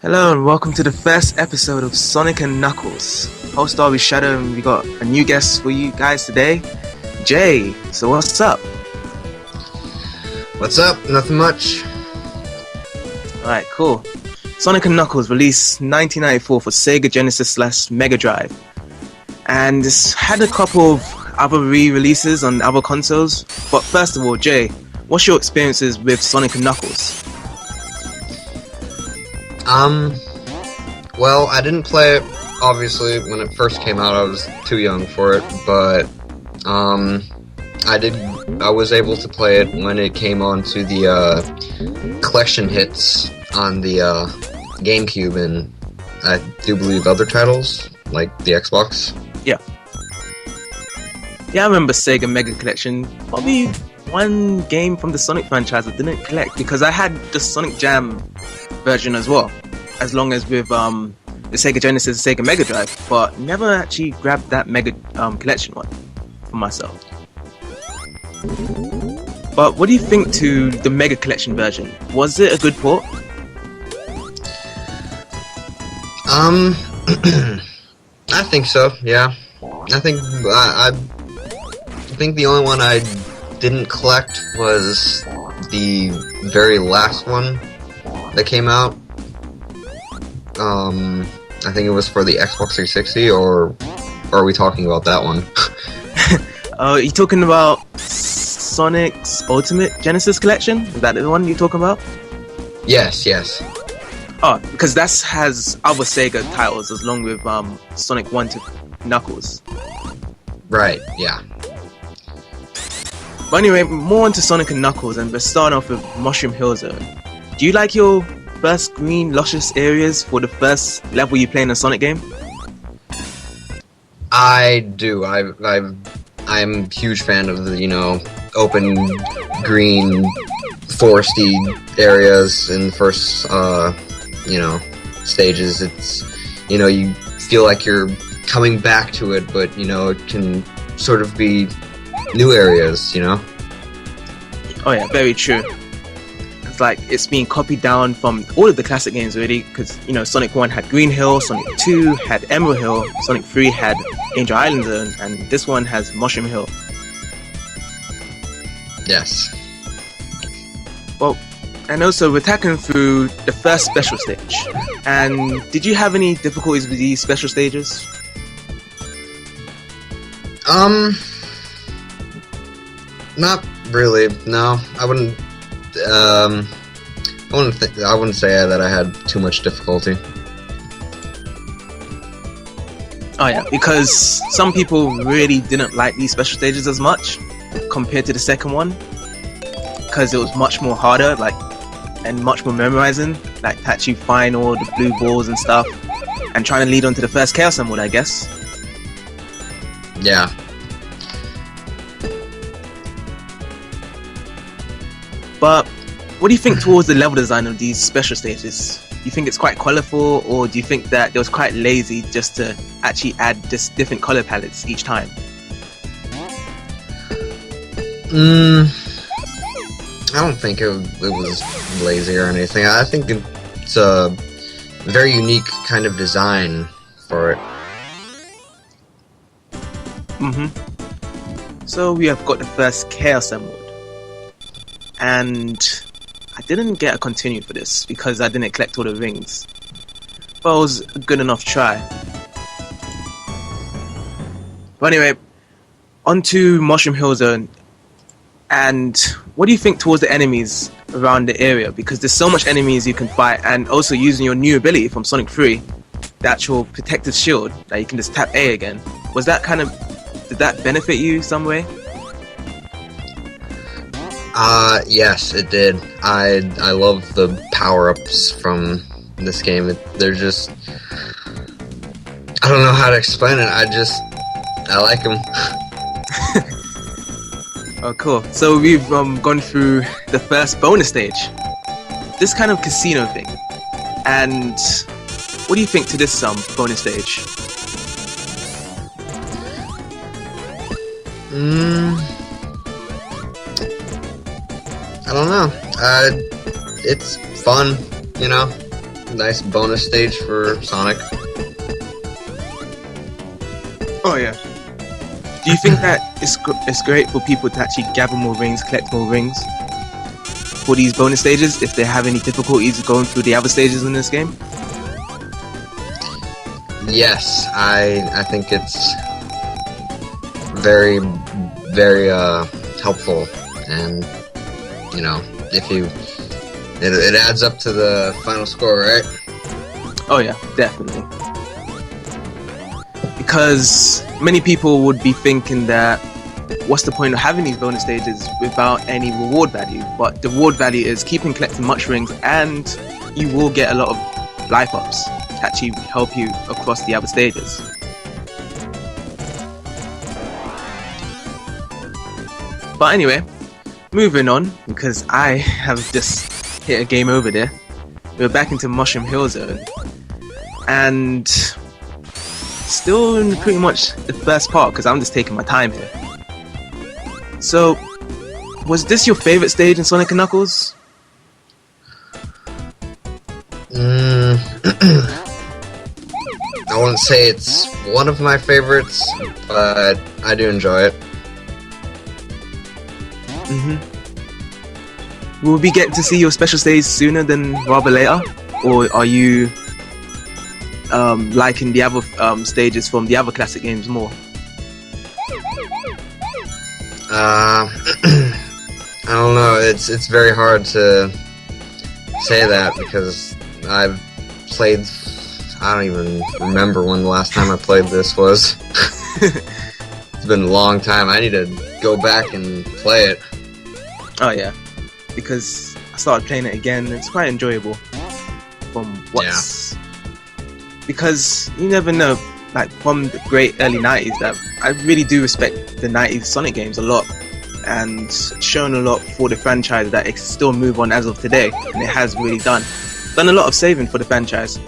Hello and welcome to the first episode of Sonic and Knuckles. Host DaBlueShadow, and we got a new guest for you guys today, Jay. So what's up? What's up? Nothing much. Alright, cool. Sonic and Knuckles released 1994 for Sega Genesis / Mega Drive. And it's had a couple of other re-releases on other consoles. But first of all, Jay, what's your experiences with Sonic and Knuckles? Well, I didn't play it, obviously, when it first came out. I was too young for it, but, I was able to play it when it came onto the, collection hits on the, GameCube, and I do believe other titles, like the Xbox. Yeah. Yeah, I remember Sega Mega Collection. Probably one game from the Sonic franchise I didn't collect, because I had the Sonic Jam version as well, as long as with the Sega Genesis and Sega Mega Drive, but never actually grabbed that Mega Collection one for myself. But what do you think to the Mega Collection version? Was it a good port? I think so, yeah. I think I think the only one I didn't collect was the very last one that came out. I think it was for the Xbox 360, or are we talking about that one? Are you talking about Sonic's Ultimate Genesis Collection? Is that the one you're talking about? Yes. Oh, because that has other Sega titles along with Sonic 1 to Knuckles. Right, yeah. But anyway, more onto Sonic and Knuckles, and we're starting off with Mushroom Hill Zone. Do you like your first green luscious areas for the first level you play in a Sonic game? I do. I'm a huge fan of the, open, green, foresty areas in the first, stages. It's, you feel like you're coming back to it, but, it can sort of be new areas, Oh yeah, very true. It's like it's being copied down from all of the classic games already, because, Sonic 1 had Green Hill, Sonic 2 had Emerald Hill, Sonic 3 had Angel Island Zone, and this one has Mushroom Hill. Yes. Well, and also we're tackling through the first special stage. And did you have any difficulties with these special stages? Not really. No, I wouldn't. I wouldn't say that I had too much difficulty. Oh yeah, because some people really didn't like these special stages as much compared to the second one, because it was much more harder, and much more memorizing, to actually find all the blue balls and stuff, and trying to lead on to the first Chaos Emerald, I guess. Yeah. But what do you think towards the level design of these special stages? Do you think it's quite colourful, or do you think that it was quite lazy just to actually add just different colour palettes each time? I don't think it was lazy or anything. I think it's a very unique kind of design for it. So we have got the first Chaos Emerald. And I didn't get a continue for this because I didn't collect all the rings. But it was a good enough try. But anyway, on to Mushroom Hill Zone. And what do you think towards the enemies around the area? Because there's so much enemies you can fight, and also using your new ability from Sonic 3, the actual protective shield that you can just tap A again. Was that did that benefit you some way? Yes, it did. I love the power-ups from this game. They're just... I don't know how to explain it. I like them. Oh, cool. So we've gone through the first bonus stage. This kind of casino thing. And what do you think to this bonus stage? I don't know. It's fun, nice bonus stage for Sonic. Oh yeah. Do you think that it's great for people to actually gather more rings, collect more rings for these bonus stages if they have any difficulties going through the other stages in this game? Yes, I think it's very, very helpful, and you know, if you it adds up to the final score, right? Oh yeah, definitely. Because many people would be thinking that what's the point of having these bonus stages without any reward value? But the reward value is keeping collecting much rings, and you will get a lot of life ups to actually help you across the other stages. But anyway, moving on, because I have just hit a game over there. We're back into Mushroom Hill Zone, and still in pretty much the first part because I'm just taking my time here. So, was this your favorite stage in Sonic & Knuckles? I wouldn't say it's one of my favorites, but I do enjoy it. Will we be getting to see your special stage sooner than rather later? Or are you liking the other stages from the other classic games more? I don't know, it's very hard to say that because I've played, I don't even remember when the last time I played this was. It's been a long time. I need to go back and play it. Oh yeah, because I started playing it again and it's quite enjoyable from what's... Because you never know, like from the great early 90s, that I really do respect the 90s Sonic games a lot, and shown a lot for the franchise that it can still move on as of today, and it has really done a lot of saving for the franchise.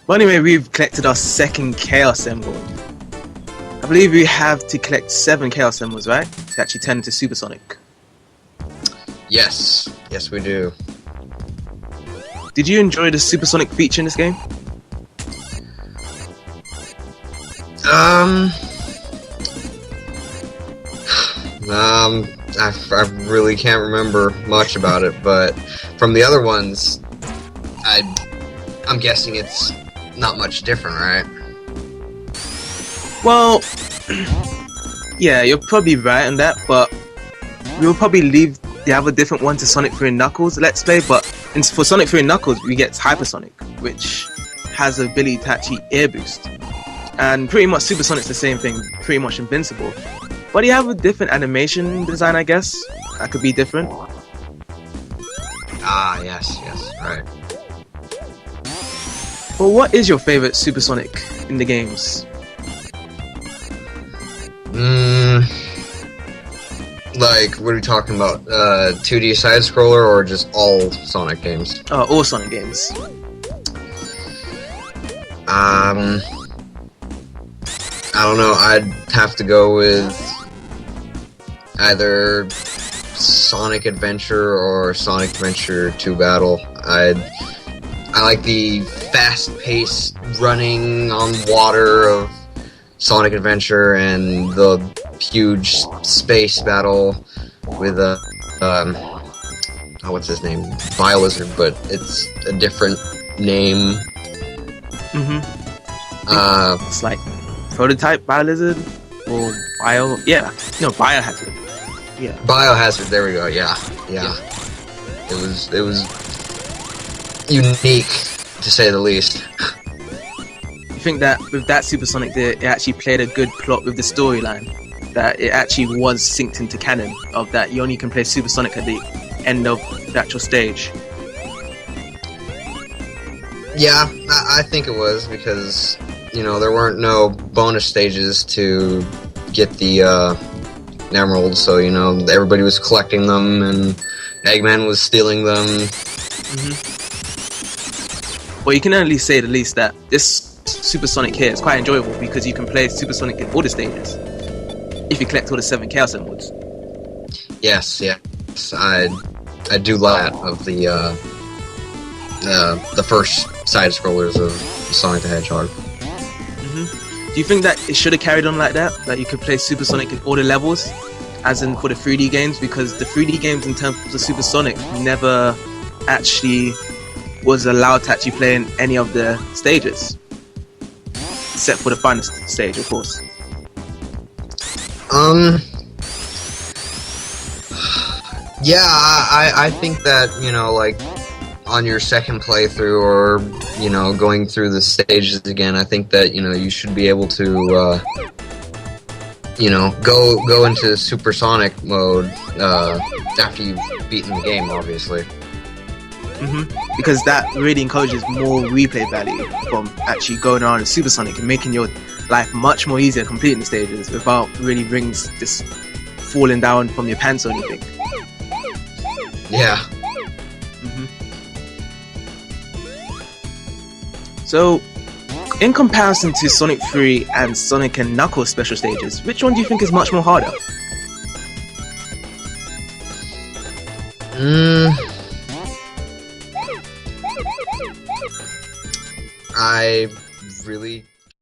But anyway, we've collected our second Chaos Emerald. I believe we have to collect 7 Chaos Emeralds, right? To actually turn into Super Sonic. Yes, we do. Did you enjoy the Super Sonic feature in this game? I really can't remember much about it, but from the other ones, I'm guessing it's not much different, right? Well, yeah, you're probably right on that, but we'll probably leave the other different one to Sonic 3 and Knuckles Let's Play, but for Sonic 3 and Knuckles, we get Hypersonic, which has the ability to actually air boost. And pretty much Super Sonic's the same thing, pretty much invincible. But you have a different animation design, I guess. That could be different. Ah, yes, right. But what is your favorite Super Sonic in the games? Like, what are we talking about? 2D side-scroller or just all Sonic games? All Sonic games. I don't know, I'd have to go with either Sonic Adventure or Sonic Adventure 2 Battle. I like the fast-paced running on water of Sonic Adventure and the huge space battle with what's his name? Biolizard, but it's a different name. It's like Prototype Biolizard or Biohazard. Yeah. Biohazard, there we go, yeah. It was unique, to say the least. You think that with that Super Sonic there, it actually played a good plot with the storyline? That it actually was synced into canon, of that you only can play Super Sonic at the end of the actual stage? Yeah, I think it was, because, you know, there weren't no bonus stages to get the emeralds, so, you know, everybody was collecting them, and Eggman was stealing them. Well, you can at least say the least that this Super Sonic here is quite enjoyable, because you can play Super Sonic in all the stages, if you collect all the 7 Chaos Emeralds. Yes, I I do that of the first side scrollers of Sonic the Hedgehog. Do you think that it should have carried on like that? That you could play Super Sonic in all the levels, as in for the 3D games? Because the 3D games in terms of Super Sonic never actually was allowed to actually play in any of the stages, except for the final stage, of course. Yeah, I think that, you know, like, on your second playthrough, or, you know, going through the stages again, I think that, you know, you should be able to, you know, go into supersonic mode, after you've beaten the game, obviously. Because that really encourages more replay value from actually going around in supersonic and making your life much more easier completing the stages without really rings just falling down from your pants or anything. Yeah. So, in comparison to Sonic 3 and Sonic and Knuckles special stages, which one do you think is much more harder? I really